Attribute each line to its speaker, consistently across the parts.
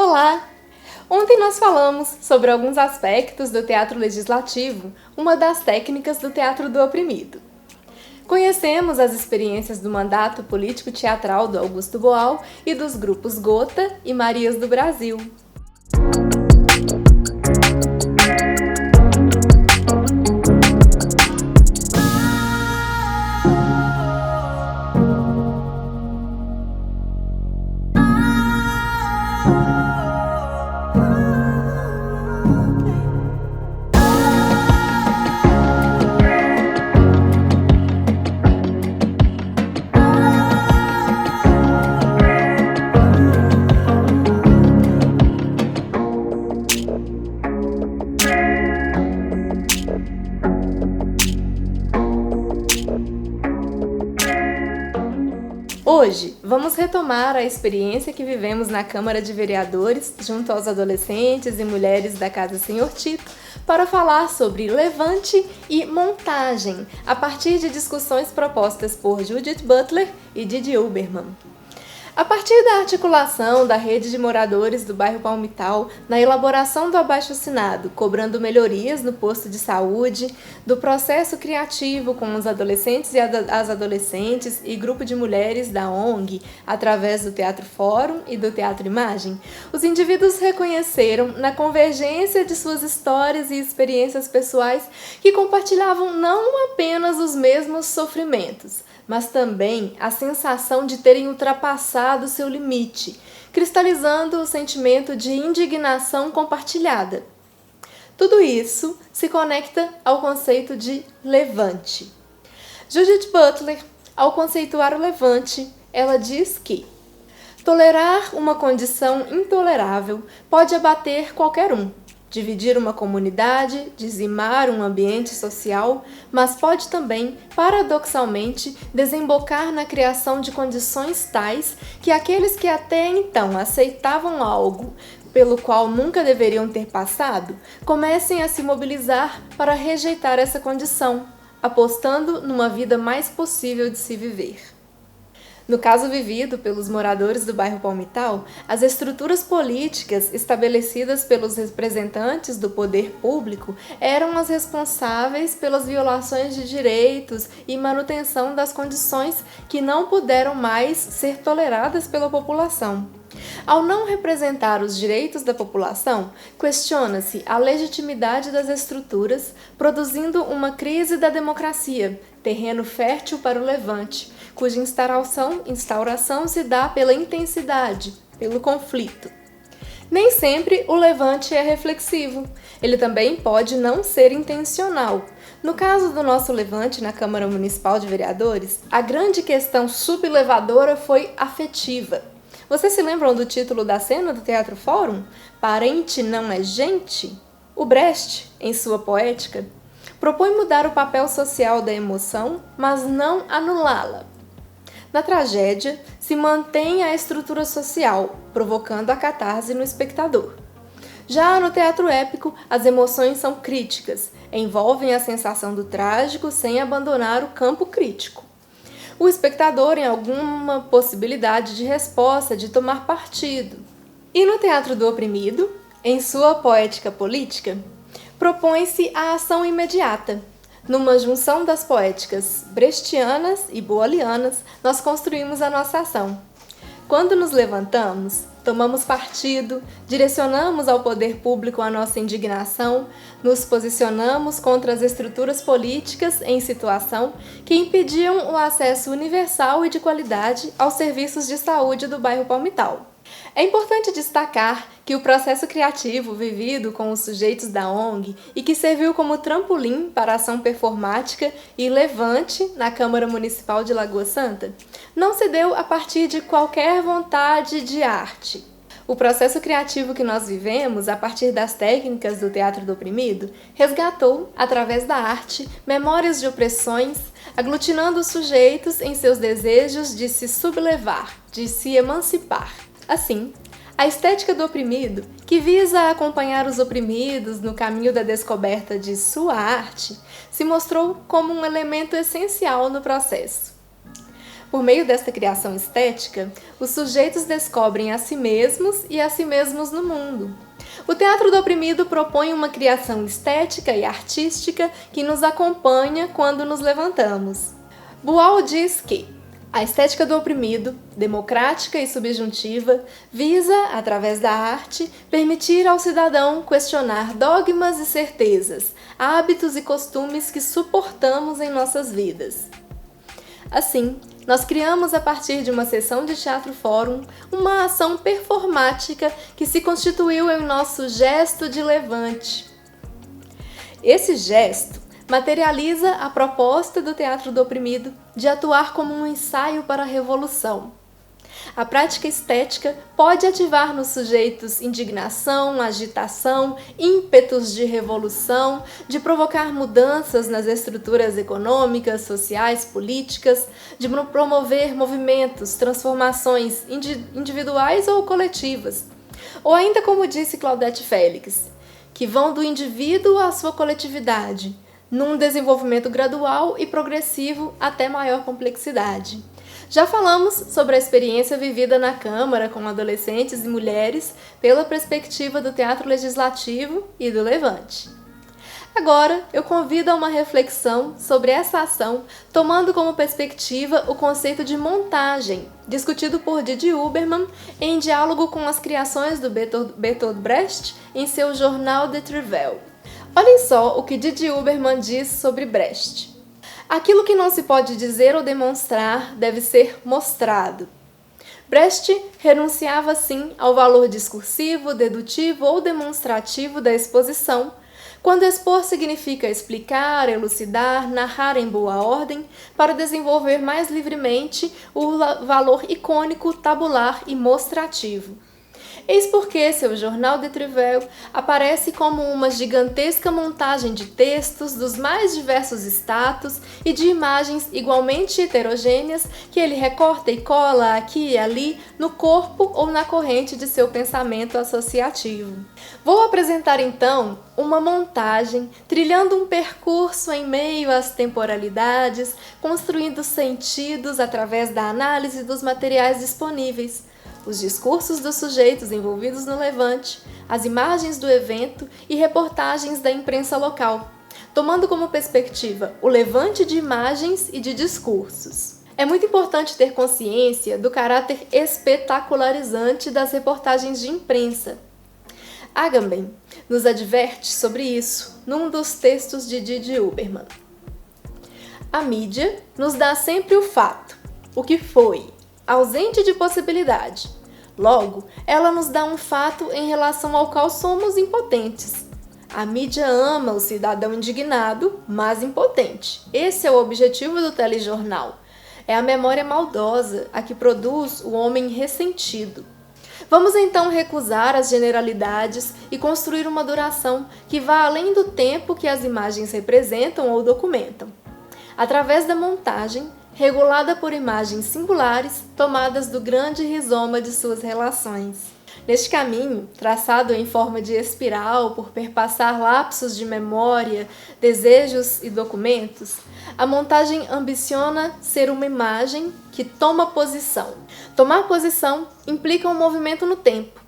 Speaker 1: Olá! Ontem nós falamos sobre alguns aspectos do teatro legislativo, uma das técnicas do teatro do oprimido. Conhecemos as experiências do mandato político-teatral do Augusto Boal e dos grupos Gota e Marias do Brasil. Hoje, vamos retomar a experiência que vivemos na Câmara de Vereadores, junto aos adolescentes e mulheres da Casa Senhor Tito, para falar sobre levante e montagem, a partir de discussões propostas por Judith Butler e Didi Huberman. A partir da articulação da rede de moradores do bairro Palmital, na elaboração do abaixo-assinado, cobrando melhorias no posto de saúde, do processo criativo com os adolescentes e as adolescentes e grupo de mulheres da ONG, através do Teatro Fórum e do Teatro Imagem, os indivíduos reconheceram na convergência de suas histórias e experiências pessoais que compartilhavam não apenas os mesmos sofrimentos, mas também a sensação de terem ultrapassado seu limite, cristalizando o sentimento de indignação compartilhada. Tudo isso se conecta ao conceito de levante. Judith Butler, ao conceituar o levante, ela diz que tolerar uma condição intolerável pode abater qualquer um, dividir uma comunidade, dizimar um ambiente social, mas pode também, paradoxalmente, desembocar na criação de condições tais que aqueles que até então aceitavam algo pelo qual nunca deveriam ter passado, comecem a se mobilizar para rejeitar essa condição, apostando numa vida mais possível de se viver. No caso vivido pelos moradores do bairro Palmital, as estruturas políticas estabelecidas pelos representantes do poder público eram as responsáveis pelas violações de direitos e manutenção das condições que não puderam mais ser toleradas pela população. Ao não representar os direitos da população, questiona-se a legitimidade das estruturas, produzindo uma crise da democracia, terreno fértil para o levante, cuja instauração se dá pela intensidade, pelo conflito. Nem sempre o levante é reflexivo. Ele também pode não ser intencional. No caso do nosso levante na Câmara Municipal de Vereadores, a grande questão sublevadora foi afetiva. Vocês se lembram do título da cena do Teatro Fórum? Parente não é gente? O Brecht, em sua poética, propõe mudar o papel social da emoção, mas não anulá-la. Na tragédia, se mantém a estrutura social, provocando a catarse no espectador. Já no teatro épico, as emoções são críticas, envolvem a sensação do trágico sem abandonar o campo crítico. O espectador em alguma possibilidade de resposta, de tomar partido. E no teatro do oprimido, em sua poética política, propõe-se a ação imediata. Numa junção das poéticas brechtianas e boalianas, nós construímos a nossa ação. Quando nos levantamos, tomamos partido, direcionamos ao poder público a nossa indignação, nos posicionamos contra as estruturas políticas em situação que impediam o acesso universal e de qualidade aos serviços de saúde do bairro Palmital. É importante destacar que o processo criativo vivido com os sujeitos da ONG e que serviu como trampolim para a ação performática e levante na Câmara Municipal de Lagoa Santa não se deu a partir de qualquer vontade de arte. O processo criativo que nós vivemos, a partir das técnicas do teatro do oprimido, resgatou, através da arte, memórias de opressões, aglutinando os sujeitos em seus desejos de se sublevar, de se emancipar. Assim, a estética do oprimido, que visa acompanhar os oprimidos no caminho da descoberta de sua arte, se mostrou como um elemento essencial no processo. Por meio desta criação estética, os sujeitos descobrem a si mesmos e a si mesmos no mundo. O Teatro do Oprimido propõe uma criação estética e artística que nos acompanha quando nos levantamos. Boal diz que a estética do oprimido, democrática e subjuntiva, visa, através da arte, permitir ao cidadão questionar dogmas e certezas, hábitos e costumes que suportamos em nossas vidas. Assim, nós criamos, a partir de uma sessão de teatro-fórum, uma ação performática que se constituiu em nosso gesto de levante. Esse gesto materializa a proposta do Teatro do Oprimido de atuar como um ensaio para a revolução. A prática estética pode ativar nos sujeitos indignação, agitação, ímpetos de revolução, de provocar mudanças nas estruturas econômicas, sociais, políticas, de promover movimentos, transformações individuais ou coletivas. Ou ainda, como disse Claudette Félix, que vão do indivíduo à sua coletividade, num desenvolvimento gradual e progressivo até maior complexidade. Já falamos sobre a experiência vivida na Câmara com adolescentes e mulheres pela perspectiva do teatro legislativo e do Levante. Agora, eu convido a uma reflexão sobre essa ação, tomando como perspectiva o conceito de montagem, discutido por Didi Huberman em diálogo com as criações do Bertolt Brecht em seu jornal de Trivelle. Olhem só o que Didi Huberman diz sobre Brecht. Aquilo que não se pode dizer ou demonstrar deve ser mostrado. Brecht renunciava, assim, ao valor discursivo, dedutivo ou demonstrativo da exposição, quando expor significa explicar, elucidar, narrar em boa ordem, para desenvolver mais livremente o valor icônico, tabular e mostrativo. Eis porque seu jornal de Trivelle aparece como uma gigantesca montagem de textos dos mais diversos status e de imagens igualmente heterogêneas que ele recorta e cola aqui e ali no corpo ou na corrente de seu pensamento associativo. Vou apresentar então uma montagem, trilhando um percurso em meio às temporalidades, construindo sentidos através da análise dos materiais disponíveis, os discursos dos sujeitos envolvidos no levante, as imagens do evento e reportagens da imprensa local, tomando como perspectiva o levante de imagens e de discursos. É muito importante ter consciência do caráter espetacularizante das reportagens de imprensa. Agamben nos adverte sobre isso num dos textos de Didi Huberman. A mídia nos dá sempre o fato, o que foi, ausente de possibilidade. Logo, ela nos dá um fato em relação ao qual somos impotentes. A mídia ama o cidadão indignado, mas impotente. Esse é o objetivo do telejornal. É a memória maldosa a que produz o homem ressentido. Vamos então recusar as generalidades e construir uma duração que vá além do tempo que as imagens representam ou documentam. Através da montagem, regulada por imagens singulares tomadas do grande rizoma de suas relações. Neste caminho, traçado em forma de espiral por perpassar lapsos de memória, desejos e documentos, a montagem ambiciona ser uma imagem que toma posição. Tomar posição implica um movimento no tempo.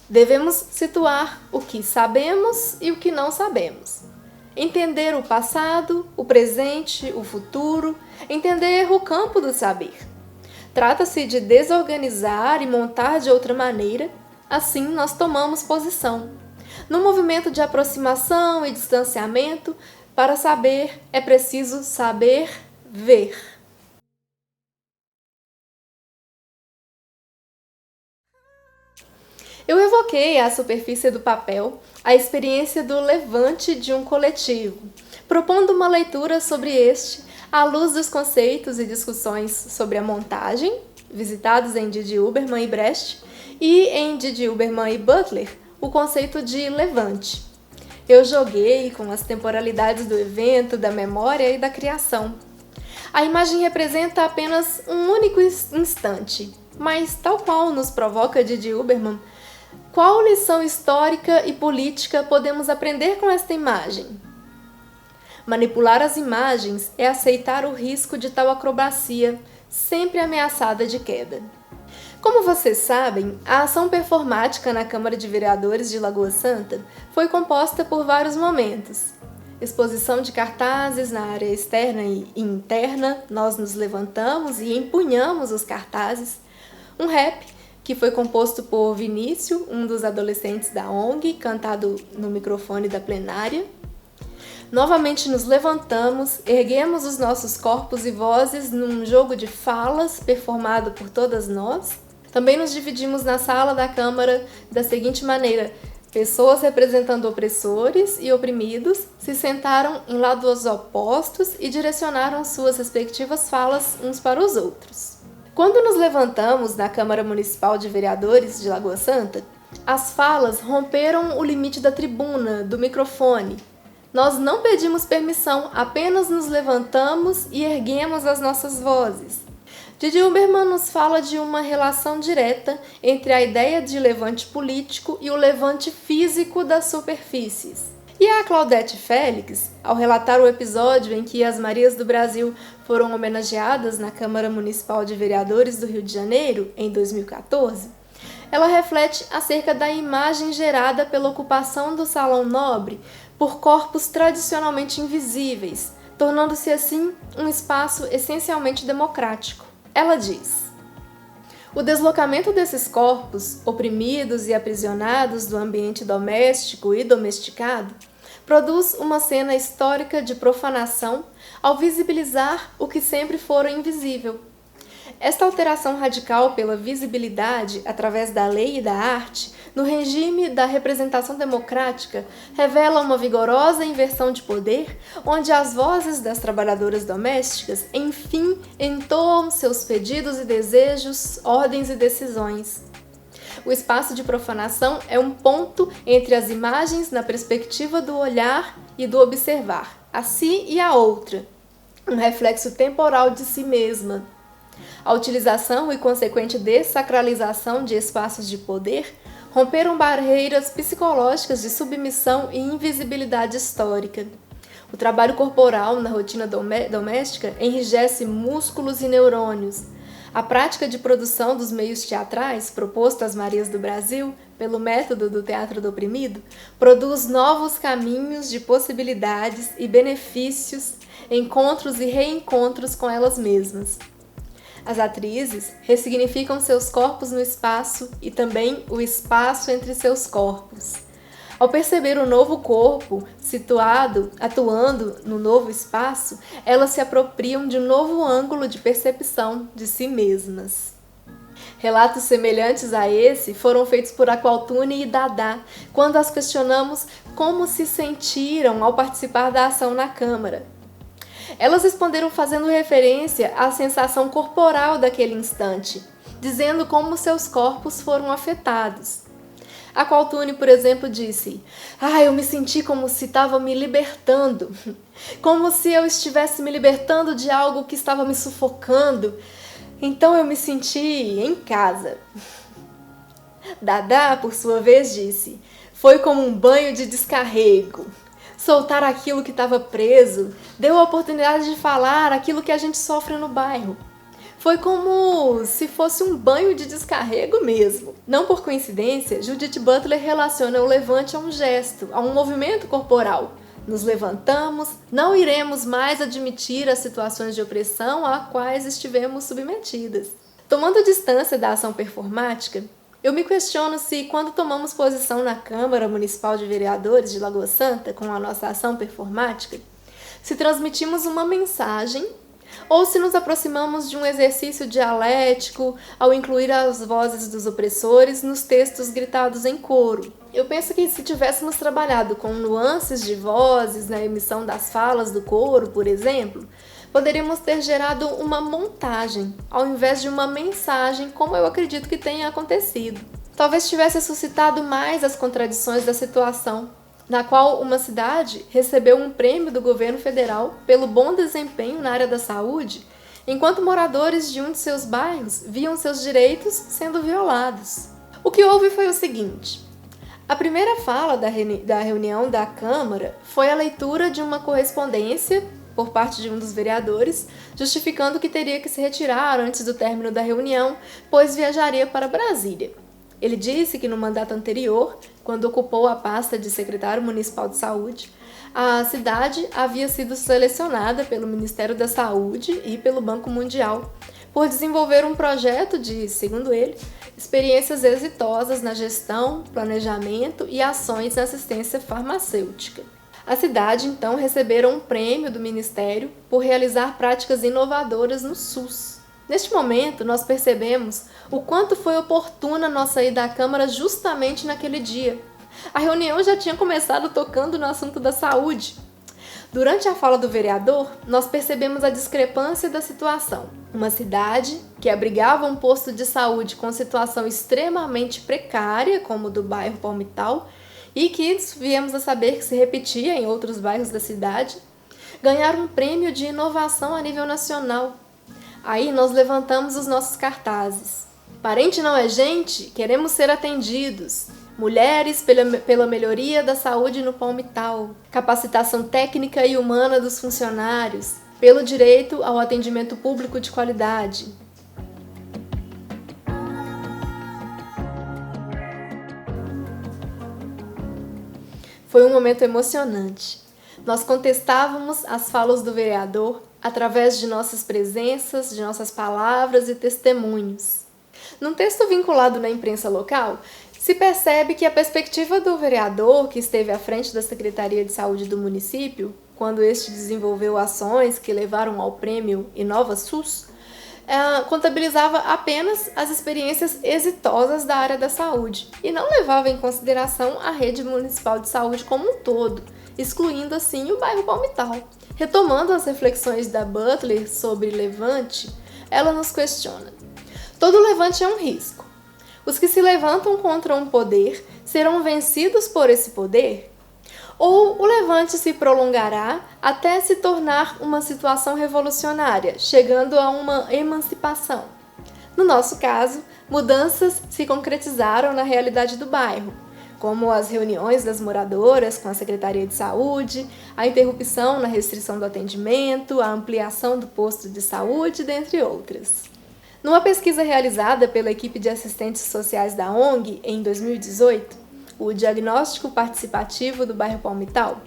Speaker 1: Devemos situar o que sabemos e o que não sabemos. Entender o passado, o presente, o futuro, entender o campo do saber. Trata-se de desorganizar e montar de outra maneira, assim nós tomamos posição. No movimento de aproximação e distanciamento, para saber é preciso saber ver. Eu evoquei à superfície do papel a experiência do levante de um coletivo, propondo uma leitura sobre este à luz dos conceitos e discussões sobre a montagem, visitados em Didi Huberman e Brecht, e em Didi Huberman e Butler, o conceito de levante. Eu joguei com as temporalidades do evento, da memória e da criação. A imagem representa apenas um único instante, mas, tal qual nos provoca Didi Huberman, qual lição histórica e política podemos aprender com esta imagem? Manipular as imagens é aceitar o risco de tal acrobacia, sempre ameaçada de queda. Como vocês sabem, a ação performática na Câmara de Vereadores de Lagoa Santa foi composta por vários momentos. Exposição de cartazes na área externa e interna, nós nos levantamos e empunhamos os cartazes. Um rap, que foi composto por Vinícius, um dos adolescentes da ONG, cantado no microfone da plenária. Novamente nos levantamos, erguemos os nossos corpos e vozes num jogo de falas performado por todas nós. Também nos dividimos na sala da Câmara da seguinte maneira: pessoas representando opressores e oprimidos se sentaram em lados opostos e direcionaram suas respectivas falas uns para os outros. Quando nos levantamos na Câmara Municipal de Vereadores de Lagoa Santa, as falas romperam o limite da tribuna, do microfone. Nós não pedimos permissão, apenas nos levantamos e erguemos as nossas vozes. Didi Huberman nos fala de uma relação direta entre a ideia de levante político e o levante físico das superfícies. E a Claudete Félix, ao relatar o episódio em que as Marias do Brasil foram homenageadas na Câmara Municipal de Vereadores do Rio de Janeiro, em 2014, ela reflete acerca da imagem gerada pela ocupação do Salão Nobre por corpos tradicionalmente invisíveis, tornando-se assim um espaço essencialmente democrático. Ela diz: o deslocamento desses corpos, oprimidos e aprisionados do ambiente doméstico e domesticado, produz uma cena histórica de profanação ao visibilizar o que sempre fora invisível. Esta alteração radical pela visibilidade, através da lei e da arte, no regime da representação democrática, revela uma vigorosa inversão de poder, onde as vozes das trabalhadoras domésticas, enfim, entoam seus pedidos e desejos, ordens e decisões. O espaço de profanação é um ponto entre as imagens na perspectiva do olhar e do observar, a si e a outra, um reflexo temporal de si mesma. A utilização e consequente dessacralização de espaços de poder romperam barreiras psicológicas de submissão e invisibilidade histórica. O trabalho corporal na rotina doméstica enrijece músculos e neurônios. A prática de produção dos meios teatrais, proposta às Marias do Brasil pelo método do teatro do oprimido, produz novos caminhos de possibilidades e benefícios, encontros e reencontros com elas mesmas. As atrizes ressignificam seus corpos no espaço e também o espaço entre seus corpos. Ao perceber o novo corpo atuando no novo espaço, elas se apropriam de um novo ângulo de percepção de si mesmas. Relatos semelhantes a esse foram feitos por Aqualtune e Dadá, quando as questionamos como se sentiram ao participar da ação na Câmara. Elas responderam fazendo referência à sensação corporal daquele instante, dizendo como seus corpos foram afetados. A Aqualtune, por exemplo, disse: eu me senti como se estava me libertando, como se eu estivesse me libertando de algo que estava me sufocando. Então eu me senti em casa. Dadá, por sua vez, disse: foi como um banho de descarrego. Soltar aquilo que estava preso deu a oportunidade de falar aquilo que a gente sofre no bairro. Foi como se fosse um banho de descarrego mesmo. Não por coincidência, Judith Butler relaciona o levante a um gesto, a um movimento corporal. Nos levantamos, não iremos mais admitir as situações de opressão a quais estivemos submetidas. Tomando distância da ação performática, eu me questiono se, quando tomamos posição na Câmara Municipal de Vereadores de Lagoa Santa com a nossa ação performática, se transmitimos uma mensagem ou se nos aproximamos de um exercício dialético ao incluir as vozes dos opressores nos textos gritados em coro. Eu penso que se tivéssemos trabalhado com nuances de vozes na emissão das falas do coro, por exemplo, poderíamos ter gerado uma montagem, ao invés de uma mensagem, como eu acredito que tenha acontecido. Talvez tivesse suscitado mais as contradições da situação, na qual uma cidade recebeu um prêmio do governo federal pelo bom desempenho na área da saúde, enquanto moradores de um de seus bairros viam seus direitos sendo violados. O que houve foi o seguinte: a primeira fala da reunião da Câmara foi a leitura de uma correspondência por parte de um dos vereadores, justificando que teria que se retirar antes do término da reunião, pois viajaria para Brasília. Ele disse que no mandato anterior, quando ocupou a pasta de secretário municipal de saúde, a cidade havia sido selecionada pelo Ministério da Saúde e pelo Banco Mundial por desenvolver um projeto de, segundo ele, experiências exitosas na gestão, planejamento e ações na assistência farmacêutica. A cidade, então, recebeu um prêmio do Ministério por realizar práticas inovadoras no SUS. Neste momento, nós percebemos o quanto foi oportuna nossa ida à Câmara justamente naquele dia. A reunião já tinha começado tocando no assunto da saúde. Durante a fala do vereador, nós percebemos a discrepância da situação. Uma cidade que abrigava um posto de saúde com situação extremamente precária, como o do bairro Palmital, e que viemos a saber que se repetia em outros bairros da cidade, ganhar um prêmio de inovação a nível nacional. Aí nós levantamos os nossos cartazes. Parente não é gente, queremos ser atendidos. Mulheres pela melhoria da saúde no Palmital. Capacitação técnica e humana dos funcionários. Pelo direito ao atendimento público de qualidade. Foi um momento emocionante. Nós contestávamos as falas do vereador através de nossas presenças, de nossas palavras e testemunhos. Num texto vinculado na imprensa local, se percebe que a perspectiva do vereador que esteve à frente da Secretaria de Saúde do município, quando este desenvolveu ações que levaram ao prêmio Inova SUS, contabilizava apenas as experiências exitosas da área da saúde e não levava em consideração a rede municipal de saúde como um todo, excluindo assim o bairro Palmital. Retomando as reflexões da Butler sobre levante, ela nos questiona: todo levante é um risco. Os que se levantam contra um poder serão vencidos por esse poder? Ou o levante se prolongará até se tornar uma situação revolucionária, chegando a uma emancipação? No nosso caso, mudanças se concretizaram na realidade do bairro, como as reuniões das moradoras com a Secretaria de Saúde, a interrupção na restrição do atendimento, a ampliação do posto de saúde, dentre outras. Numa pesquisa realizada pela equipe de assistentes sociais da ONG em 2018, o Diagnóstico Participativo do bairro Palmital,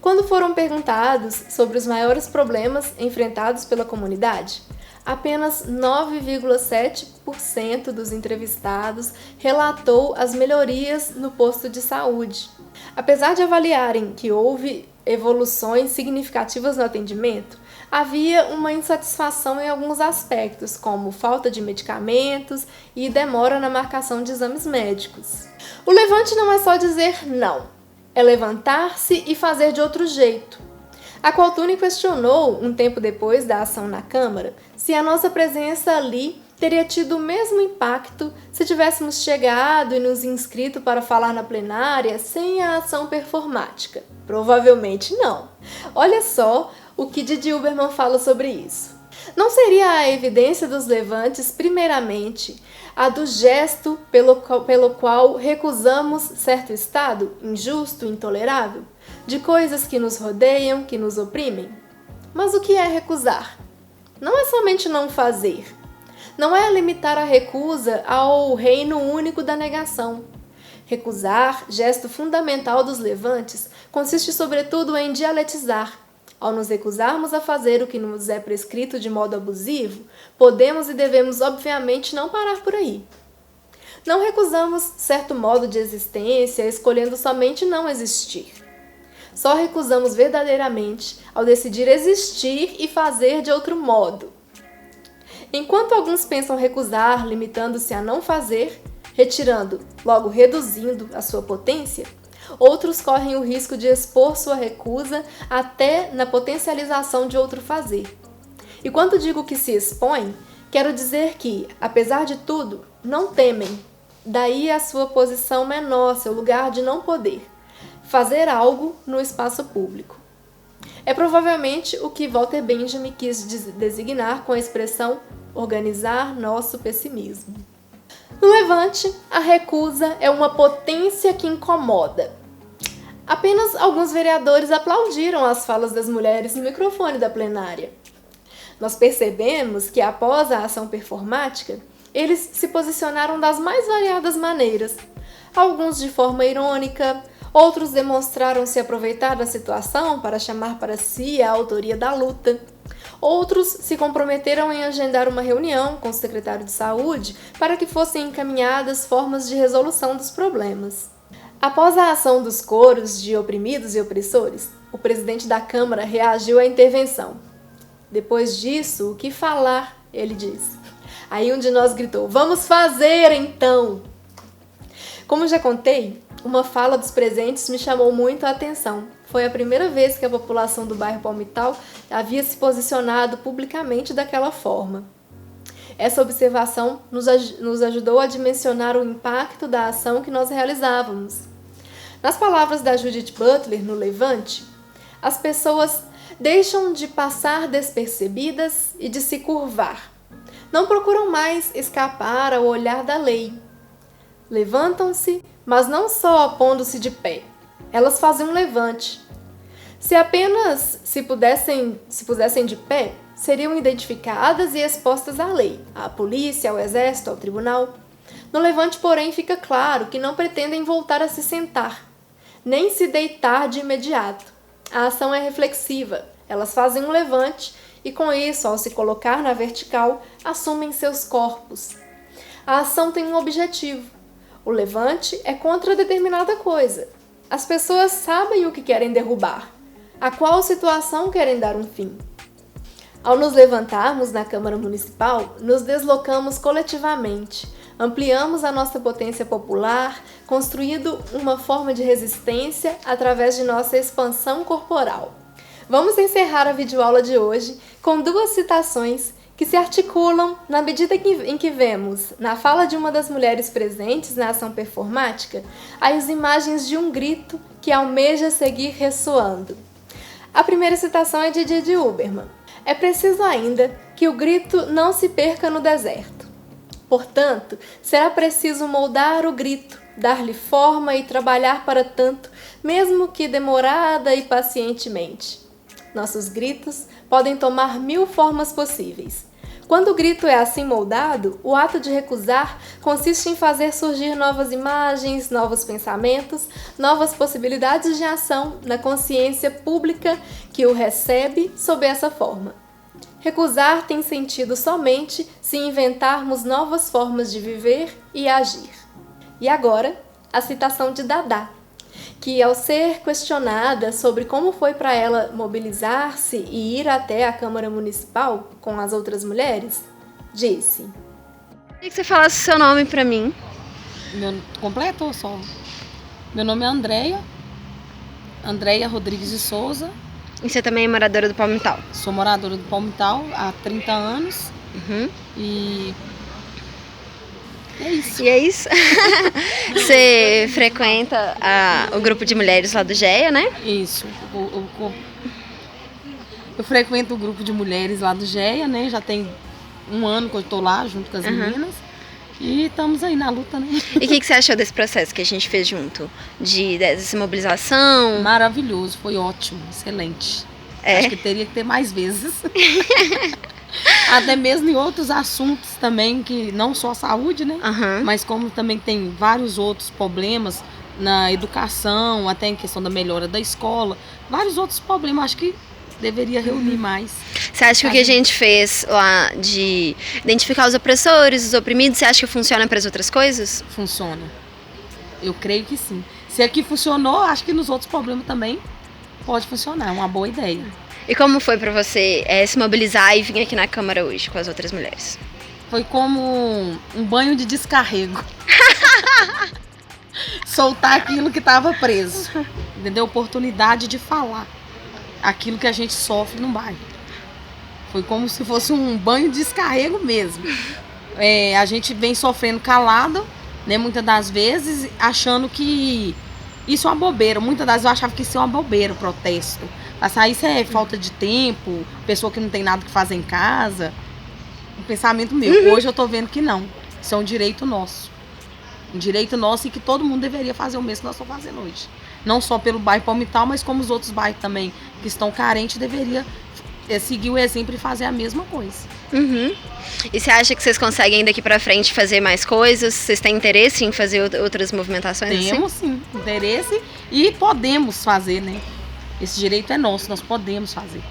Speaker 1: quando foram perguntados sobre os maiores problemas enfrentados pela comunidade, apenas 9,7% dos entrevistados relatou as melhorias no posto de saúde. Apesar de avaliarem que houve evoluções significativas no atendimento, havia uma insatisfação em alguns aspectos, como falta de medicamentos e demora na marcação de exames médicos. O levante não é só dizer não, é levantar-se e fazer de outro jeito. A Qualtune questionou, um tempo depois da ação na Câmara, se a nossa presença ali teria tido o mesmo impacto se tivéssemos chegado e nos inscrito para falar na plenária sem a ação performática. Provavelmente não. Olha só o que Didi Huberman fala sobre isso. Não seria a evidência dos levantes, primeiramente, a do gesto pelo qual recusamos certo estado, injusto, intolerável, de coisas que nos rodeiam, que nos oprimem? Mas o que é recusar? Não é somente não fazer. Não é limitar a recusa ao reino único da negação. Recusar, gesto fundamental dos levantes, consiste sobretudo em dialetizar. Ao nos recusarmos a fazer o que nos é prescrito de modo abusivo, podemos e devemos obviamente não parar por aí. Não recusamos certo modo de existência, escolhendo somente não existir. Só recusamos verdadeiramente ao decidir existir e fazer de outro modo. Enquanto alguns pensam recusar, limitando-se a não fazer, retirando, logo reduzindo a sua potência, outros correm o risco de expor sua recusa até na potencialização de outro fazer. E quando digo que se expõem, quero dizer que, apesar de tudo, não temem. Daí a sua posição menor, seu lugar de não poder. Fazer algo no espaço público. É provavelmente o que Walter Benjamin quis designar com a expressão organizar nosso pessimismo. No levante, a recusa é uma potência que incomoda. Apenas alguns vereadores aplaudiram as falas das mulheres no microfone da plenária. Nós percebemos que, após a ação performática, eles se posicionaram das mais variadas maneiras. Alguns de forma irônica, outros demonstraram se aproveitar da situação para chamar para si a autoria da luta. Outros se comprometeram em agendar uma reunião com o secretário de Saúde para que fossem encaminhadas formas de resolução dos problemas. Após a ação dos coros de oprimidos e opressores, o presidente da Câmara reagiu à intervenção. Depois disso, o que falar? Ele disse. Aí um de nós gritou: "Vamos fazer, então!" Como já contei, uma fala dos presentes me chamou muito a atenção. Foi a primeira vez que a população do bairro Palmital havia se posicionado publicamente daquela forma. Essa observação nos ajudou a dimensionar o impacto da ação que nós realizávamos. Nas palavras da Judith Butler no Levante, as pessoas deixam de passar despercebidas e de se curvar. Não procuram mais escapar ao olhar da lei. Levantam-se, mas não só pondo-se de pé. Elas fazem um levante. Se apenas se pusessem de pé, seriam identificadas e expostas à lei, à polícia, ao exército, ao tribunal. No levante, porém, fica claro que não pretendem voltar a se sentar, nem se deitar de imediato. A ação é reflexiva. Elas fazem um levante e, com isso, ao se colocar na vertical, assumem seus corpos. A ação tem um objetivo. O levante é contra determinada coisa. As pessoas sabem o que querem derrubar, a qual situação querem dar um fim. Ao nos levantarmos na Câmara Municipal, nos deslocamos coletivamente, ampliamos a nossa potência popular, construindo uma forma de resistência através de nossa expansão corporal. Vamos encerrar a videoaula de hoje com duas citações que se articulam na medida em que vemos, na fala de uma das mulheres presentes na ação performática, as imagens de um grito que almeja seguir ressoando. A primeira citação é de Didi Huberman. É preciso ainda que o grito não se perca no deserto. Portanto, será preciso moldar o grito, dar-lhe forma e trabalhar para tanto, mesmo que demorada e pacientemente. Nossos gritos podem tomar 1000 formas possíveis. Quando o grito é assim moldado, o ato de recusar consiste em fazer surgir novas imagens, novos pensamentos, novas possibilidades de ação na consciência pública que o recebe sob essa forma. Recusar tem sentido somente se inventarmos novas formas de viver e agir. E agora, a citação de Dada, que, ao ser questionada sobre como foi para ela mobilizar-se e ir até a Câmara Municipal com as outras mulheres, disse:
Speaker 2: Queria que você falasse o seu nome para mim.
Speaker 3: Meu completo ou só? Meu nome é Andréia Rodrigues de Souza.
Speaker 2: E você também é moradora do Palmital?
Speaker 3: Sou moradora do Palmital há 30 anos. E é isso.
Speaker 2: E é isso? Você frequenta o grupo de mulheres lá do GEA, né?
Speaker 3: Isso. Eu frequento o grupo de mulheres lá do GEA, né? Já tem 1 ano que eu estou lá junto com as meninas. E estamos aí na luta, né?
Speaker 2: E o que você achou desse processo que a gente fez junto? Dessa mobilização?
Speaker 3: Maravilhoso, foi ótimo, excelente. Acho que teria que ter mais vezes. Até mesmo em outros assuntos também, que não só a saúde, né? Mas como também tem vários outros problemas na educação, até em questão da melhora da escola, vários outros problemas, acho que deveria reunir mais.
Speaker 2: Você acha que o que a gente fez lá de identificar os opressores, os oprimidos, você acha que funciona para as outras coisas?
Speaker 3: Funciona. Eu creio que sim. Se aqui funcionou, acho que nos outros problemas também pode funcionar, é uma boa ideia.
Speaker 2: E como foi para você se mobilizar e vir aqui na Câmara hoje com as outras mulheres?
Speaker 3: Foi como um banho de descarrego. Soltar aquilo que estava preso. Entendeu? Oportunidade de falar aquilo que a gente sofre no bairro. Foi como se fosse um banho de descarrego mesmo. A gente vem sofrendo calado, né, muitas das vezes, achando que isso é uma bobeira. Muitas das vezes eu achava que isso é uma bobeira, o protesto. Passar isso é falta de tempo, pessoa que não tem nada que fazer em casa. Um pensamento meu. Hoje eu tô vendo que não. Isso é um direito nosso. Um direito nosso e que todo mundo deveria fazer o mesmo que nós estamos fazendo hoje. Não só pelo bairro Palmital, mas como os outros bairros também que estão carentes, deveria seguir o exemplo e fazer a mesma coisa.
Speaker 2: Uhum. E você acha que vocês conseguem daqui pra frente fazer mais coisas? Vocês têm interesse em fazer outras movimentações?
Speaker 3: Temos sim, interesse e podemos fazer, né? Esse direito é nosso, nós podemos fazer.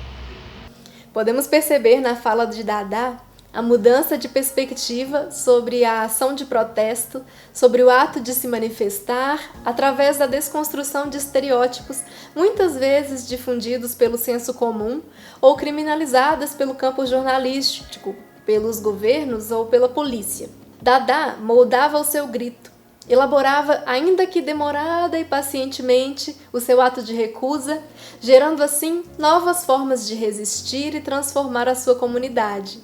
Speaker 1: Podemos perceber na fala de Dadá a mudança de perspectiva sobre a ação de protesto, sobre o ato de se manifestar, através da desconstrução de estereótipos, muitas vezes difundidos pelo senso comum ou criminalizadas pelo campo jornalístico, pelos governos ou pela polícia. Dadá moldava o seu grito, elaborava, ainda que demorada e pacientemente, o seu ato de recusa, gerando assim novas formas de resistir e transformar a sua comunidade.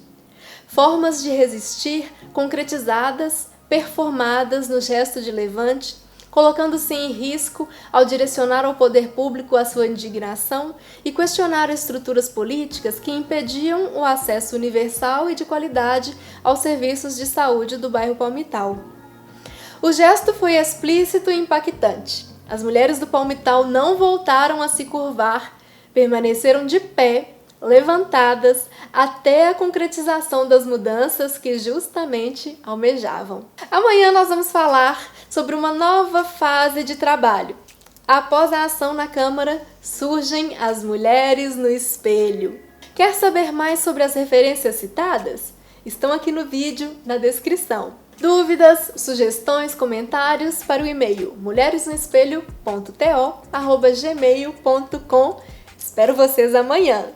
Speaker 1: Formas de resistir concretizadas, performadas no gesto de levante, colocando-se em risco ao direcionar ao poder público a sua indignação e questionar estruturas políticas que impediam o acesso universal e de qualidade aos serviços de saúde do bairro Palmital. O gesto foi explícito e impactante. As mulheres do Palmital não voltaram a se curvar, permaneceram de pé, levantadas, até a concretização das mudanças que justamente almejavam. Amanhã nós vamos falar sobre uma nova fase de trabalho. Após a ação na Câmara, surgem as mulheres no espelho. Quer saber mais sobre as referências citadas? Estão aqui no vídeo, na descrição. Dúvidas, sugestões, comentários para o e-mail mulheresnoespelho.to@gmail.com. Espero vocês amanhã!